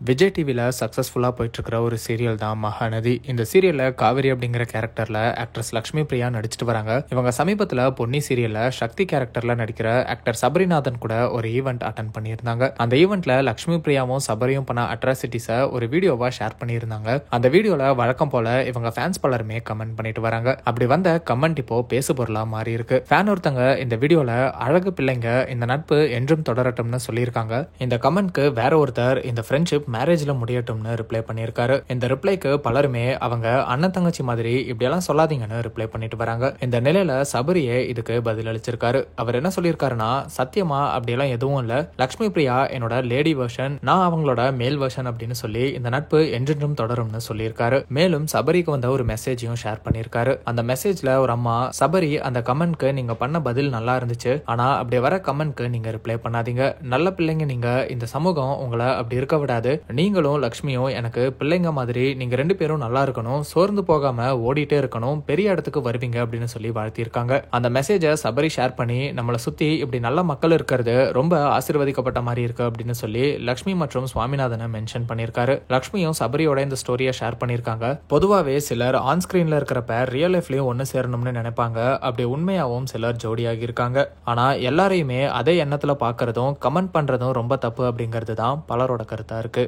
விஜய் டிவியில் சக்ஸஸ்ஃபுல்லாக போயிட்டுருக்கிற ஒரு சீரியல் தான் மகாநதி. இந்த சீரியலில் காவேரி அப்படிங்கிற கேரக்டரில் ஆக்ட்ரஸ் லக்ஷ்மி பிரியா நடிச்சிட்டு வராங்க. இவங்க சமீபத்தில் பொன்னி சீரியலில் சக்தி கேரக்டரில் நடிக்கிற ஆக்டர் சபரிநாதன் கூட ஒரு ஈவெண்ட் அட்டன் பண்ணியிருந்தாங்க. அந்த ஈவெண்ட்டில் லக்ஷ்மி பிரியாவும் சபரியும் பண்ண அட்ராசிட்டிஸை ஒரு வீடியோவாக ஷேர் பண்ணியிருந்தாங்க. அந்த வீடியோவில் வழக்கம் போல இவங்க ஃபேன்ஸ் பலருமே கமெண்ட் பண்ணிட்டு வராங்க. அப்படி வந்த கமெண்ட் இப்போ பேசு பொருளாக மாறி இருக்கு. ஃபேன் ஒருத்தங்க இந்த வீடியோவில் அழகு பிள்ளைங்க, இந்த நட்பு என்றும் தொடரட்டும்னு சொல்லியிருக்காங்க. இந்த கமெண்ட்க்கு வேற ஒருத்தர் இந்த ஃப்ரெண்ட்ஷிப் மேரேஜ்ல முடியட்டும்னு ரிப்ளை பண்ணியிருக்காரு. இந்த ரிப்ளைக்கு பலருமே அவங்க அண்ணன் தங்கச்சி மாதிரி இப்படியெல்லாம் சொல்லாதீங்கன்னு ரிப்ளை பண்ணிட்டு வராங்க. இந்த நிலையில சபரியே இதுக்கு பதில் அளிச்சிருக்காரு. அவர் என்ன சொல்லியிருக்காருன்னா, சத்தியமா அப்படியெல்லாம் எதுவும் இல்ல, லக்ஷ்மி பிரியா என்னோட லேடி வெர்ஷன், நான் அவங்களோட மேல் வெர்ஷன் அப்படின்னு சொல்லி இந்த நட்பு என்றென்றும் தொடரும்னு சொல்லியிருக்காரு. மேலும் சபரிக்கு வந்த ஒரு மெசேஜையும் ஷேர் பண்ணியிருக்காரு. அந்த மெசேஜ்ல ஒரு அம்மா, சபரி அந்த கமெண்ட்க்கு நீங்க பண்ண பதில் நல்லா இருந்துச்சு, ஆனா அப்படி வர கமெண்ட்க்கு நீங்க ரிப்ளை பண்ணாதீங்க. நல்ல பிள்ளைங்க நீங்க, இந்த சமூகம் உங்களை அப்படி இருக்க விடாது. நீங்களும் லக்ஷ்மியும் எனக்கு பிள்ளைங்க மாதிரி, நீங்க ரெண்டு பேரும் நல்லா இருக்கணும், சோர்ந்து போகாம ஓடிட்டே இருக்கணும், பெரிய இடத்துக்கு வருவீங்க அப்படின்னு சொல்லி வாழ்த்திருக்காங்க. அந்த மெசேஜை சபரி ஷேர் பண்ணி, நம்மளை சுத்தி இப்படி நல்ல மக்கள் இருக்கிறது ரொம்ப ஆசீர்வதிக்கப்பட்ட மாதிரி இருக்கு அப்படின்னு சொல்லி லக்ஷ்மி மற்றும் சுவாமிநாதனை மென்ஷன் பண்ணியிருக்காரு. லக்ஷ்மியும் சபரியோட இந்த ஸ்டோரியை ஷேர் பண்ணியிருக்காங்க. பொதுவாகவே சிலர் ஆன் ஸ்கிரீன்ல இருக்கிற பேர் ரியல் லைஃப்லயும் ஒன்னு சேரணும்னு நினைப்பாங்க. அப்படி உண்மையாவும் சிலர் ஜோடியாகி இருக்காங்க. ஆனா எல்லாரையுமே அதே எண்ணத்துல பாக்குறதும் கமெண்ட் பண்றதும் ரொம்ப தப்பு அப்படிங்கிறது தான் பலரோட கருத்தா இருக்கு.